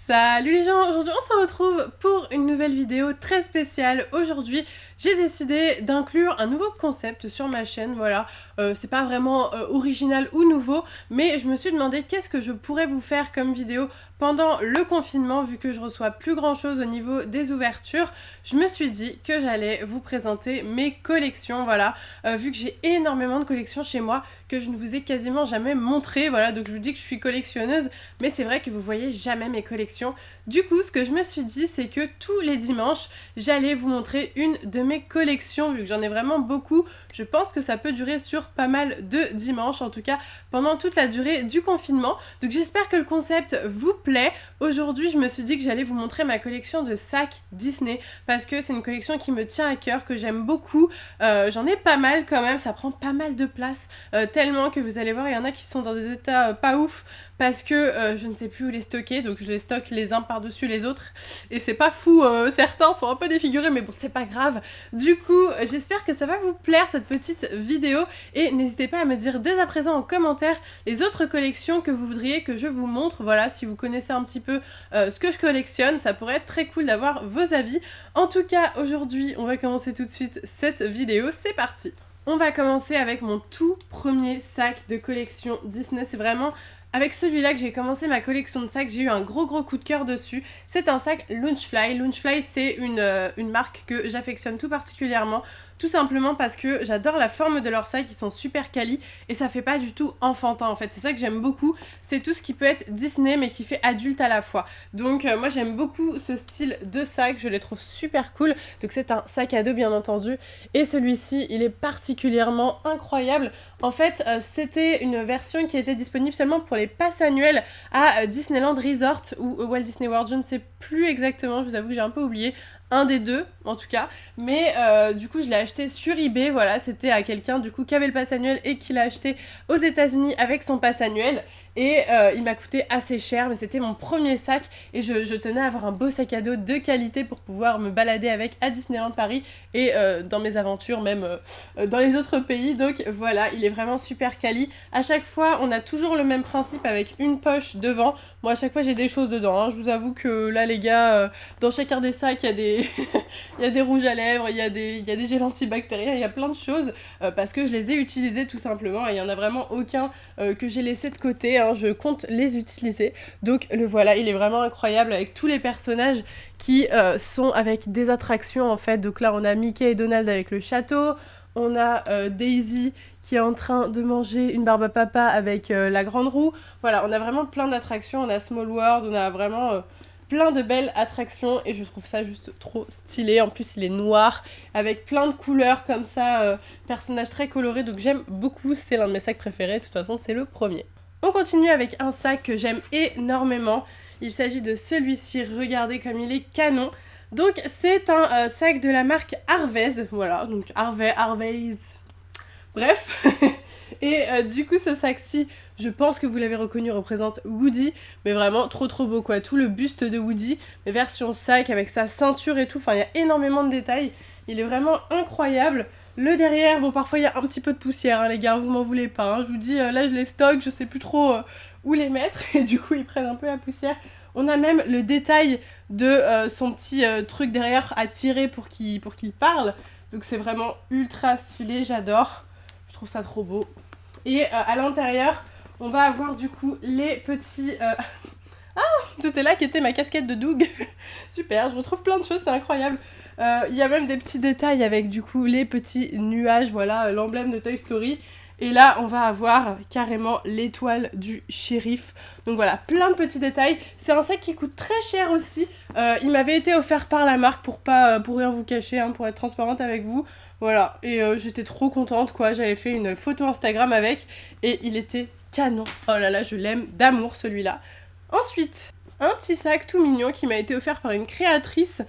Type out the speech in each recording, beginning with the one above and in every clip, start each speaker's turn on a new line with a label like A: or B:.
A: Salut les gens, aujourd'hui on se retrouve pour une nouvelle vidéo très spéciale. Aujourd'hui j'ai décidé d'inclure un nouveau concept sur ma chaîne, voilà, c'est pas vraiment original ou nouveau, mais je me suis demandé qu'est-ce que je pourrais vous faire comme vidéo pendant le confinement, vu que je reçois plus grand chose au niveau des ouvertures. Je me suis dit que j'allais vous présenter mes collections, voilà, vu que j'ai énormément de collections chez moi que je ne vous ai quasiment jamais montré, voilà, donc je vous dis que je suis collectionneuse, mais c'est vrai que vous voyez jamais mes collections. Du coup, ce que je me suis dit, c'est que tous les dimanches, j'allais vous montrer une de mes collections, vu que j'en ai vraiment beaucoup. Je pense que ça peut durer sur pas mal de dimanches, en tout cas pendant toute la durée du confinement. Donc j'espère que le concept vous plaît. Aujourd'hui, je me suis dit que j'allais vous montrer ma collection de sacs Disney, parce que c'est une collection qui me tient à cœur, que j'aime beaucoup. J'en ai pas mal quand même, ça prend pas mal de place, tellement que vous allez voir, il y en a qui sont dans des états pas ouf, parce que je ne sais plus où les stocker, donc je les stocke les uns par-dessus les autres, et c'est pas fou, certains sont un peu défigurés, mais bon, c'est pas grave. Du coup, j'espère que ça va vous plaire cette petite vidéo, et n'hésitez pas à me dire dès à présent en commentaire les autres collections que vous voudriez que je vous montre, voilà, si vous connaissez un petit peu ce que je collectionne, ça pourrait être très cool d'avoir vos avis. En tout cas, aujourd'hui, on va commencer tout de suite cette vidéo, c'est parti. On va commencer avec mon tout premier sac de collection Disney, c'est vraiment avec celui-là que j'ai commencé ma collection de sacs, j'ai eu un gros coup de cœur dessus. C'est un sac Loungefly. Loungefly, c'est une marque que j'affectionne tout particulièrement, tout simplement parce que j'adore la forme de leurs sacs, ils sont super quali et ça fait pas du tout enfantin en fait. C'est ça que j'aime beaucoup, c'est tout ce qui peut être Disney mais qui fait adulte à la fois. Donc moi j'aime beaucoup ce style de sac, je les trouve super cool. Donc c'est un sac à dos bien entendu et celui-ci il est particulièrement incroyable. En fait c'était une version qui était disponible seulement pour les passes annuelles à Disneyland Resort ou Walt Disney World, je ne sais plus exactement, je vous avoue que j'ai un peu oublié. Un des deux en tout cas, mais du coup je l'ai acheté sur eBay, voilà, c'était à quelqu'un du coup qui avait le pass annuel et qui l'a acheté aux États-Unis avec son pass annuel et il m'a coûté assez cher, mais c'était mon premier sac et je tenais à avoir un beau sac à dos de qualité pour pouvoir me balader avec à Disneyland Paris et dans mes aventures même dans les autres pays, donc voilà, il est vraiment super quali. À chaque fois on a toujours le même principe avec une poche devant, moi à chaque fois j'ai des choses dedans, hein. Je vous avoue que là les gars, dans chacun des sacs il y a des il y a des rouges à lèvres, il y a des gels antibactériens, il y a plein de choses parce que je les ai utilisés tout simplement et il n'y en a vraiment aucun que j'ai laissé de côté, hein, je compte les utiliser. Donc le voilà, il est vraiment incroyable avec tous les personnages qui sont avec des attractions en fait. Donc là on a Mickey et Donald avec le château, on a Daisy qui est en train de manger une barbe à papa avec la grande roue. Voilà, on a vraiment plein d'attractions, on a Small World, on a vraiment plein de belles attractions et je trouve ça juste trop stylé. En plus il est noir avec plein de couleurs comme ça, personnage très coloré, donc j'aime beaucoup, c'est l'un de mes sacs préférés, de toute façon c'est le premier. On continue avec un sac que j'aime énormément, il s'agit de celui-ci, regardez comme il est canon. Donc c'est un sac de la marque Harvey's, voilà, donc Harvey's, bref. Et du coup ce sac-ci, je pense que vous l'avez reconnu, représente Woody, mais vraiment trop beau quoi, tout le buste de Woody, mais version sac avec sa ceinture et tout, enfin il y a énormément de détails, il est vraiment incroyable. Le derrière, bon parfois il y a un petit peu de poussière, hein, les gars, vous m'en voulez pas, hein. Je vous dis, là je les stocke, je sais plus trop où les mettre, et du coup ils prennent un peu la poussière. On a même le détail de son petit truc derrière à tirer pour qu'il parle, donc c'est vraiment ultra stylé, j'adore, je trouve ça trop beau. Et à l'intérieur, on va avoir du coup les petits... Ah, c'était là qu'était ma casquette de Doug. Super, je retrouve plein de choses, c'est incroyable. Il y a même des petits détails avec du coup les petits nuages, voilà, l'emblème de Toy Story. Et là, on va avoir carrément l'étoile du shérif. Donc voilà, plein de petits détails. C'est un sac qui coûte très cher aussi. Il m'avait été offert par la marque pour rien vous cacher, hein, pour être transparente avec vous. Voilà, et j'étais trop contente quoi. J'avais fait une photo Instagram avec et il était canon. Oh là là, je l'aime d'amour celui-là. Ensuite, un petit sac tout mignon qui m'a été offert par une créatrice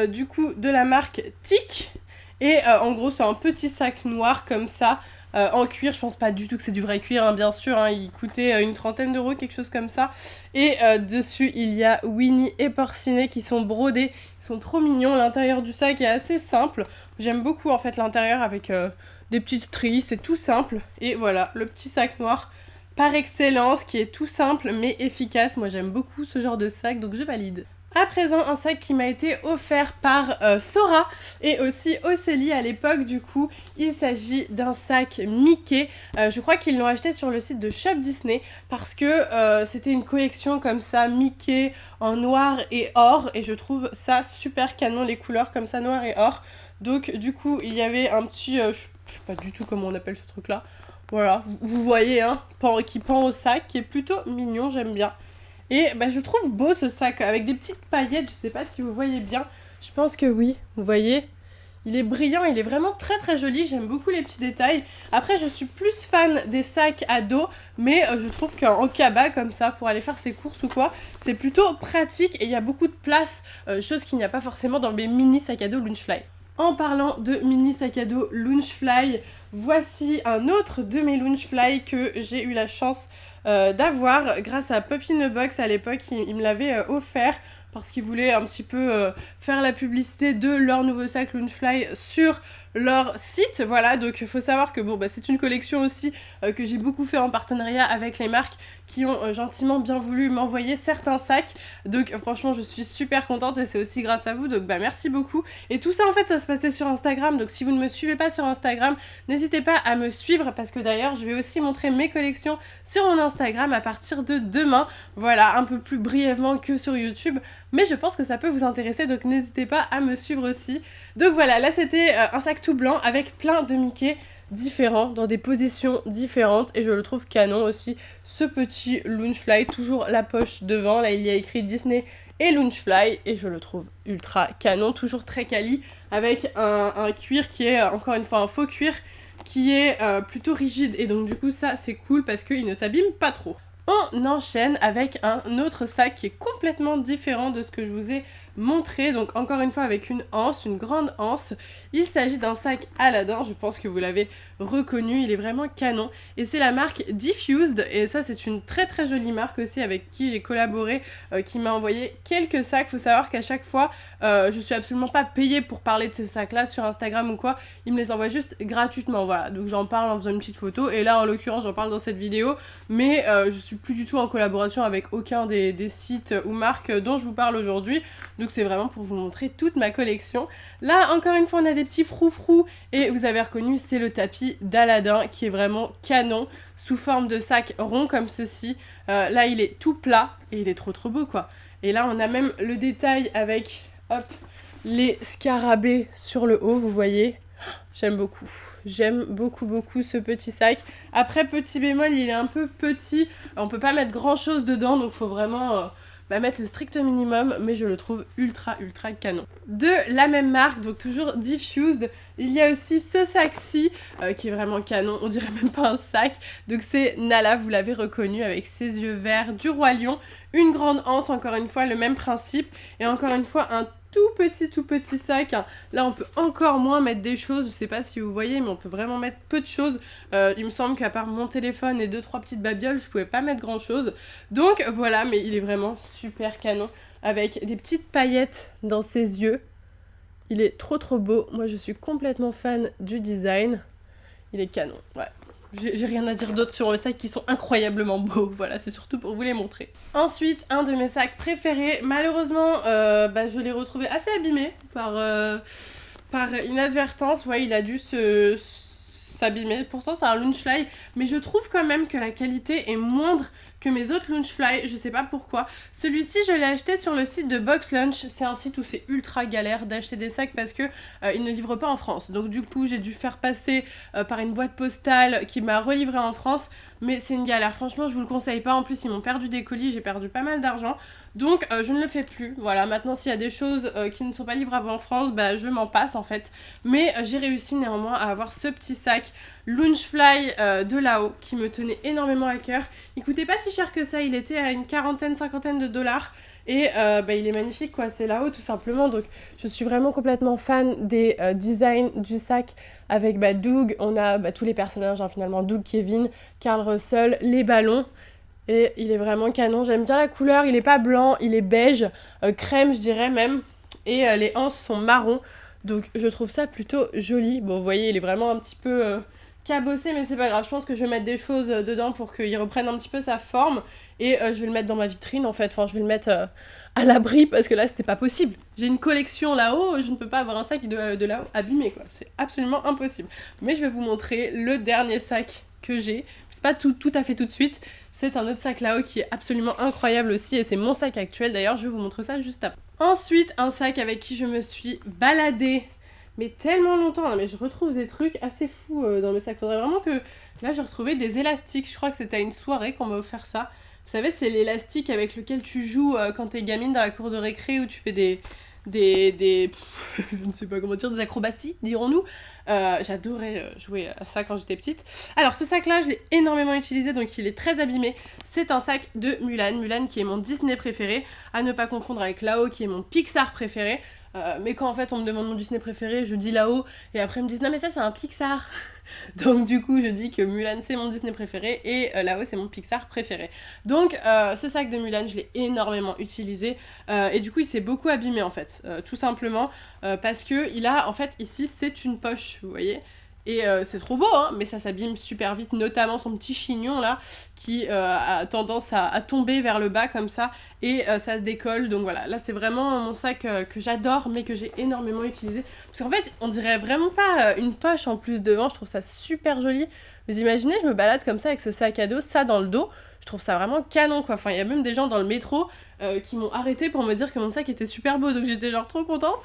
A: du coup de la marque Tic. Et en gros, c'est un petit sac noir comme ça. En cuir, je pense pas du tout que c'est du vrai cuir, hein, bien sûr, hein, il coûtait une trentaine d'euros, quelque chose comme ça. Et dessus, il y a Winnie et Porcinet qui sont brodés, ils sont trop mignons, l'intérieur du sac est assez simple. J'aime beaucoup en fait l'intérieur avec des petites stries, c'est tout simple. Et voilà, le petit sac noir par excellence, qui est tout simple mais efficace. Moi j'aime beaucoup ce genre de sac, donc je valide. À présent, un sac qui m'a été offert par Sora et aussi Océlie à l'époque. Du coup, il s'agit d'un sac Mickey. Je crois qu'ils l'ont acheté sur le site de Shop Disney parce que c'était une collection comme ça, Mickey en noir et or. Et je trouve ça super canon, les couleurs comme ça, noir et or. Donc du coup, il y avait un petit... je sais pas du tout comment on appelle ce truc-là. Voilà, vous voyez, hein, qui pend au sac, qui est plutôt mignon, j'aime bien. Et bah, je trouve beau ce sac avec des petites paillettes, je sais pas si vous voyez bien, je pense que oui, vous voyez. Il est brillant, il est vraiment très très joli, j'aime beaucoup les petits détails. Après je suis plus fan des sacs à dos, mais je trouve qu'en cabas comme ça, pour aller faire ses courses ou quoi, c'est plutôt pratique et il y a beaucoup de place, chose qu'il n'y a pas forcément dans mes mini sacs à dos Loungefly. En parlant de mini sac à dos Loungefly, voici un autre de mes Loungefly que j'ai eu la chance d'avoir grâce à Pop in a Box à l'époque. Il me l'avait offert parce qu'ils voulaient un petit peu faire la publicité de leur nouveau sac Loungefly sur leur site. Voilà, donc il faut savoir que bon, bah, c'est une collection aussi que j'ai beaucoup fait en partenariat avec les marques qui ont gentiment bien voulu m'envoyer certains sacs. Donc franchement je suis super contente et c'est aussi grâce à vous, donc bah merci beaucoup. Et tout ça en fait ça se passait sur Instagram, donc si vous ne me suivez pas sur Instagram, n'hésitez pas à me suivre parce que d'ailleurs je vais aussi montrer mes collections sur mon Instagram à partir de demain. Voilà, un peu plus brièvement que sur YouTube, mais je pense que ça peut vous intéresser, donc n'hésitez pas à me suivre aussi. Donc voilà, là c'était un sac tout blanc avec plein de Mickey différents, dans des positions différentes, et je le trouve canon aussi, ce petit Loungefly, toujours la poche devant, là il y a écrit Disney et Loungefly, et je le trouve ultra canon, toujours très quali, avec un cuir qui est, encore une fois, un faux cuir, qui est plutôt rigide, et donc du coup ça c'est cool parce qu'il ne s'abîme pas trop. On enchaîne avec un autre sac qui est complètement différent de ce que je vous ai montré, donc encore une fois avec une anse, une grande anse. Il s'agit d'un sac Aladdin, je pense que vous l'avez reconnu, il est vraiment canon, et c'est la marque Diffused, et ça c'est une très très jolie marque aussi avec qui j'ai collaboré, qui m'a envoyé quelques sacs. Faut savoir qu'à chaque fois, je suis absolument pas payée pour parler de ces sacs là sur Instagram ou quoi, ils me les envoient juste gratuitement, voilà, donc j'en parle en faisant une petite photo, et là en l'occurrence j'en parle dans cette vidéo, mais je suis plus du tout en collaboration avec aucun des sites ou marques dont je vous parle aujourd'hui, donc c'est vraiment pour vous montrer toute ma collection. Là encore une fois on a des petits froufrous, et vous avez reconnu, c'est le tapis d'Aladin qui est vraiment canon, sous forme de sac rond comme ceci. Là il est tout plat et il est trop beau quoi. Et là on a même le détail avec hop, les scarabées sur le haut, vous voyez. J'aime beaucoup ce petit sac. Après petit bémol, il est un peu petit, on peut pas mettre grand chose dedans, donc faut vraiment mettre le strict minimum, mais je le trouve ultra canon. De la même marque, donc toujours Diffused, il y a aussi ce sac-ci qui est vraiment canon, on dirait même pas un sac, donc c'est Nala, vous l'avez reconnu, avec ses yeux verts du Roi Lion, une grande anse, encore une fois le même principe, et encore une fois un tout petit sac. Là on peut encore moins mettre des choses, je sais pas si vous voyez, mais on peut vraiment mettre peu de choses. Il me semble qu'à part mon téléphone et 2-3 petites babioles, je pouvais pas mettre grand chose, donc voilà, mais il est vraiment super canon avec des petites paillettes dans ses yeux. Il est trop beau, moi je suis complètement fan du design, il est canon, ouais. J'ai rien à dire d'autre sur les sacs qui sont incroyablement beaux, voilà, c'est surtout pour vous les montrer. Ensuite, un de mes sacs préférés, malheureusement, je l'ai retrouvé assez abîmé par inadvertance, ouais, il a dû s'abîmer. Pourtant, c'est un Loungefly, mais je trouve quand même que la qualité est moindre que mes autres Loungefly, je sais pas pourquoi. Celui-ci, je l'ai acheté sur le site de Box Lunch, c'est un site où c'est ultra galère d'acheter des sacs parce que ils ne livrent pas en France. Donc du coup, j'ai dû faire passer par une boîte postale qui m'a relivré en France, mais c'est une galère. Franchement, je vous le conseille pas. En plus, ils m'ont perdu des colis, j'ai perdu pas mal d'argent. Donc je ne le fais plus. Voilà, maintenant s'il y a des choses qui ne sont pas livrables en France, je m'en passe en fait. Mais j'ai réussi néanmoins à avoir ce petit sac Loungefly de là-haut qui me tenait énormément à cœur. Il coûtait pas si cher que ça, il était à une cinquantaine de dollars. Et il est magnifique quoi, c'est là-haut tout simplement. Donc je suis vraiment complètement fan des designs du sac avec Doug. On a tous les personnages, finalement, Doug, Kevin, Carl Russell, les ballons. Et il est vraiment canon, j'aime bien la couleur, il est pas blanc, il est beige, crème je dirais même, et les anses sont marron, donc je trouve ça plutôt joli. Bon vous voyez il est vraiment un petit peu cabossé, mais c'est pas grave. Je pense que je vais mettre des choses dedans pour qu'il reprenne un petit peu sa forme. Et je vais le mettre dans ma vitrine en fait. Enfin, je vais le mettre à l'abri parce que là, c'était pas possible. J'ai une collection là-haut, je ne peux pas avoir un sac de là-haut abîmé quoi. C'est absolument impossible. Mais je vais vous montrer le dernier sac que j'ai. C'est pas tout à fait tout de suite. C'est un autre sac là-haut qui est absolument incroyable aussi. Et c'est mon sac actuel d'ailleurs. Je vais vous montrer ça juste après. Ensuite, un sac avec qui je me suis baladée. Mais tellement longtemps, hein, mais je retrouve des trucs assez fous dans mes sacs. Faudrait vraiment que... Là, j'ai retrouvé des élastiques. Je crois que c'était à une soirée qu'on m'a offert ça. Vous savez, c'est l'élastique avec lequel tu joues quand t'es gamine dans la cour de récré où tu fais des je ne sais pas comment dire, des acrobaties, dirons-nous. J'adorais jouer à ça quand j'étais petite. Alors, ce sac-là, je l'ai énormément utilisé, donc il est très abîmé. C'est un sac de Mulan. Mulan qui est mon Disney préféré, à ne pas confondre avec Lao qui est mon Pixar préféré. Mais quand en fait on me demande mon Disney préféré, je dis Lao et après ils me disent non mais ça c'est un Pixar. Donc du coup je dis que Mulan c'est mon Disney préféré et Lao c'est mon Pixar préféré. Donc ce sac de Mulan je l'ai énormément utilisé et du coup il s'est beaucoup abîmé en fait, tout simplement parce que il a en fait ici c'est une poche, vous voyez. Et c'est trop beau, hein, mais ça s'abîme super vite, notamment son petit chignon là, qui a tendance à tomber vers le bas comme ça, et ça se décolle. Donc voilà, là c'est vraiment mon sac que j'adore, mais que j'ai énormément utilisé. Parce qu'en fait, on dirait vraiment pas une poche en plus devant, je trouve ça super joli. Vous imaginez, je me balade comme ça avec ce sac à dos, ça dans le dos, je trouve ça vraiment canon quoi. Enfin, il y a même des gens dans le métro qui m'ont arrêté pour me dire que mon sac était super beau, donc j'étais genre trop contente.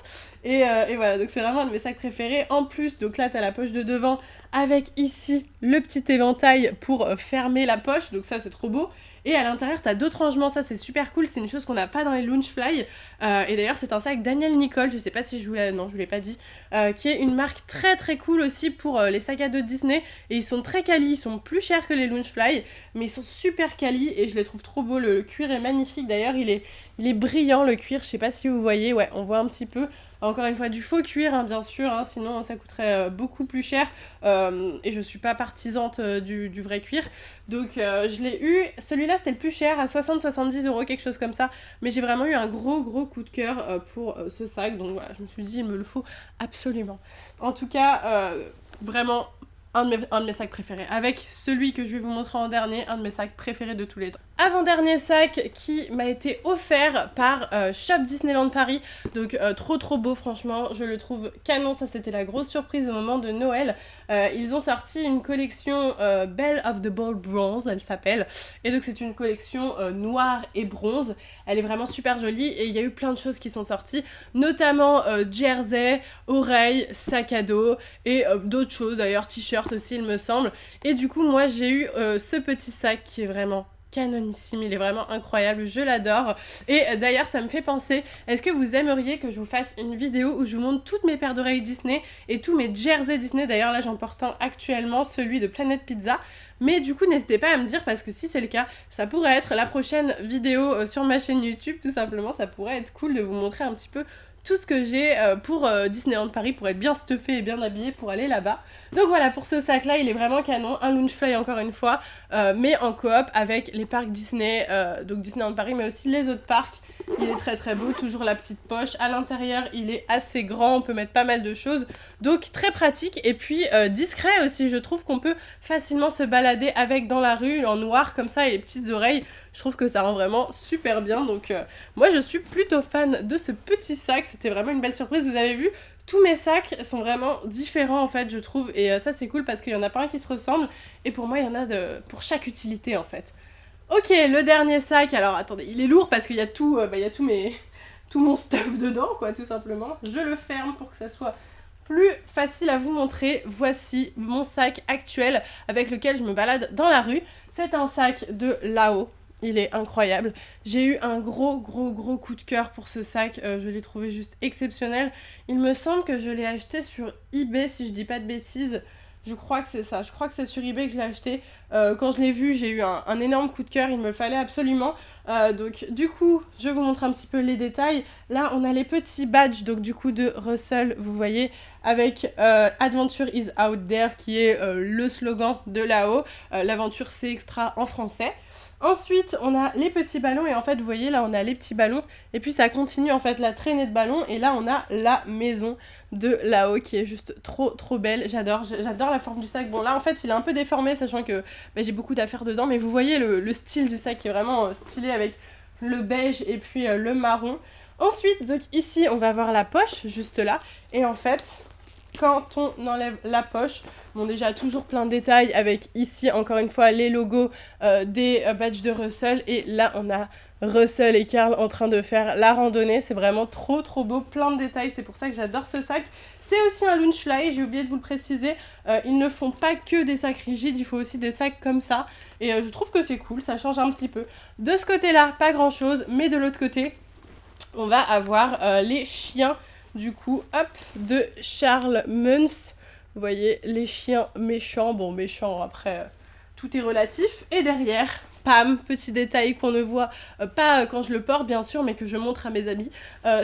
A: Et voilà, donc c'est vraiment un de mes sacs préférés. En plus, donc là t'as la poche de devant avec ici le petit éventail pour fermer la poche, donc ça c'est trop beau. Et à l'intérieur, t'as d'autres rangements, ça c'est super cool, c'est une chose qu'on n'a pas dans les Loungefly. Et d'ailleurs, c'est un sac Daniel Nicole, je sais pas si je vous l'ai... Non, je vous l'ai pas dit. Qui est une marque très très cool aussi pour les sacs à dos Disney. Et ils sont très quali, ils sont plus chers que les Loungefly, mais ils sont super quali et je les trouve trop beaux. Le cuir est magnifique, d'ailleurs, il est brillant le cuir, je sais pas si vous voyez, ouais, on voit un petit peu. Encore une fois, du faux cuir, hein, bien sûr, hein, sinon ça coûterait beaucoup plus cher. Et je suis pas partisante du vrai cuir. Donc je l'ai eu, celui-là c'était le plus cher, à 60-70 €, quelque chose comme ça. Mais j'ai vraiment eu un gros coup de cœur pour ce sac. Donc voilà, je me suis dit, il me le faut absolument. En tout cas, vraiment... Un de mes sacs préférés, avec celui que je vais vous montrer en dernier, un de mes sacs préférés de tous les temps. Avant-dernier sac qui m'a été offert par Shop Disneyland Paris, donc trop beau franchement, je le trouve canon, ça c'était la grosse surprise au moment de Noël. Ils ont sorti une collection Belle of the Ball Bronze, elle s'appelle, et donc c'est une collection noire et bronze, elle est vraiment super jolie et il y a eu plein de choses qui sont sorties, notamment jersey, oreilles, sac à dos et d'autres choses d'ailleurs, t-shirt aussi il me semble. Et du coup moi j'ai eu ce petit sac qui est vraiment canonissime, il est vraiment incroyable, je l'adore. Et d'ailleurs ça me fait penser, est-ce que vous aimeriez que je vous fasse une vidéo où je vous montre toutes mes paires d'oreilles Disney et tous mes jerseys Disney. D'ailleurs là j'en porte un actuellement, celui de Planet Pizza. Mais du coup n'hésitez pas à me dire, parce que si c'est le cas, ça pourrait être la prochaine vidéo sur ma chaîne YouTube, tout simplement. Ça pourrait être cool de vous montrer un petit peu tout ce que j'ai pour Disneyland Paris, pour être bien stuffé et bien habillé pour aller là-bas. Donc voilà, pour ce sac là il est vraiment canon, un Loungefly encore une fois, mais en coop avec les parcs Disney, donc Disneyland Paris mais aussi les autres parcs. Il est très beau, toujours la petite poche, à l'intérieur il est assez grand, on peut mettre pas mal de choses, donc très pratique et puis discret aussi, je trouve qu'on peut facilement se balader avec dans la rue en noir comme ça et les petites oreilles. Je trouve que ça rend vraiment super bien, donc moi je suis plutôt fan de ce petit sac, c'était vraiment une belle surprise. Vous avez vu, tous mes sacs sont vraiment différents en fait je trouve, et ça c'est cool parce qu'il y en a pas un qui se ressemble, et pour moi il y en a pour chaque utilité en fait. Ok, le dernier sac, alors attendez, il est lourd parce qu'il y a tout, il y a tout mon stuff dedans quoi tout simplement. Je le ferme pour que ça soit plus facile à vous montrer. Voici mon sac actuel avec lequel je me balade dans la rue. C'est un sac de Lao. Il est incroyable. J'ai eu un gros coup de cœur pour ce sac. Je l'ai trouvé juste exceptionnel. Il me semble que je l'ai acheté sur eBay si je dis pas de bêtises. Je crois que c'est ça. Je crois que c'est sur eBay que je l'ai acheté. Quand je l'ai vu, j'ai eu un énorme coup de cœur. Il me le fallait absolument. Donc du coup, je vous montre un petit peu les détails. Là, on a les petits badges donc du coup de Russell, vous voyez, avec Adventure is out there qui est le slogan de là-haut. L'aventure c'est extra en français. Ensuite, on a les petits ballons et en fait, vous voyez, là, on a les petits ballons et puis ça continue en fait la traînée de ballons et là, on a la maison de là-haut qui est juste trop belle. J'adore la forme du sac. Bon, là, en fait, il est un peu déformé, sachant que j'ai beaucoup d'affaires dedans, mais vous voyez le style du sac qui est vraiment stylé avec le beige et puis le marron. Ensuite, donc ici, on va avoir la poche, juste là, et en fait, quand on enlève la poche, bon déjà toujours plein de détails avec ici encore une fois les logos des badges de Russell et là on a Russell et Carl en train de faire la randonnée, c'est vraiment trop beau, plein de détails, c'est pour ça que j'adore ce sac. C'est aussi un Loungefly, j'ai oublié de vous le préciser, ils ne font pas que des sacs rigides, il faut aussi des sacs comme ça et je trouve que c'est cool, ça change un petit peu. De ce côté là, pas grand chose, mais de l'autre côté, on va avoir les chiens. Du coup, hop, de Charles Muntz. Vous voyez, les chiens méchants. Bon, méchants, après, tout est relatif. Et derrière, pam, petit détail qu'on ne voit pas quand je le porte, bien sûr, mais que je montre à mes amis.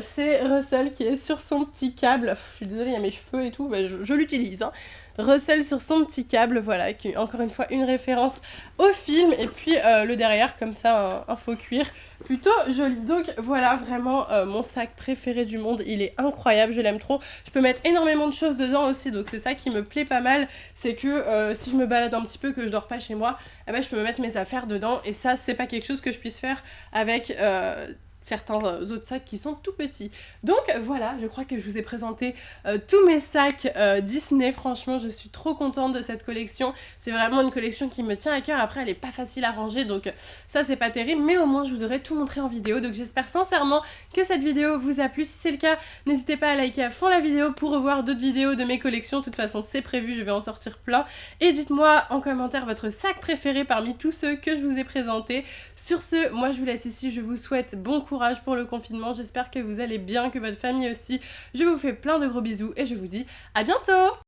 A: C'est Russell qui est sur son petit câble. Je suis désolée, il y a mes cheveux et tout, mais je l'utilise, hein. Russell sur son petit câble, voilà, qui est encore une fois une référence au film, et puis le derrière, comme ça, un faux cuir, plutôt joli. Donc voilà, vraiment mon sac préféré du monde, il est incroyable, je l'aime trop. Je peux mettre énormément de choses dedans aussi, donc c'est ça qui me plaît pas mal, c'est que si je me balade un petit peu, que je dors pas chez moi, eh ben, je peux me mettre mes affaires dedans, et ça, c'est pas quelque chose que je puisse faire avec certains autres sacs qui sont tout petits. Donc voilà, je crois que je vous ai présenté tous mes sacs Disney. Franchement, je suis trop contente de cette collection. C'est vraiment une collection qui me tient à cœur. Après, elle est pas facile à ranger, donc ça, c'est pas terrible. Mais au moins, je vous aurai tout montré en vidéo. Donc j'espère sincèrement que cette vidéo vous a plu. Si c'est le cas, n'hésitez pas à liker à fond la vidéo pour revoir d'autres vidéos de mes collections. De toute façon, c'est prévu, je vais en sortir plein. Et dites-moi en commentaire votre sac préféré parmi tous ceux que je vous ai présentés. Sur ce, moi, je vous laisse ici. Je vous souhaite bon courage pour le confinement. J'espère que vous allez bien, que votre famille aussi. Je vous fais plein de gros bisous et je vous dis à bientôt!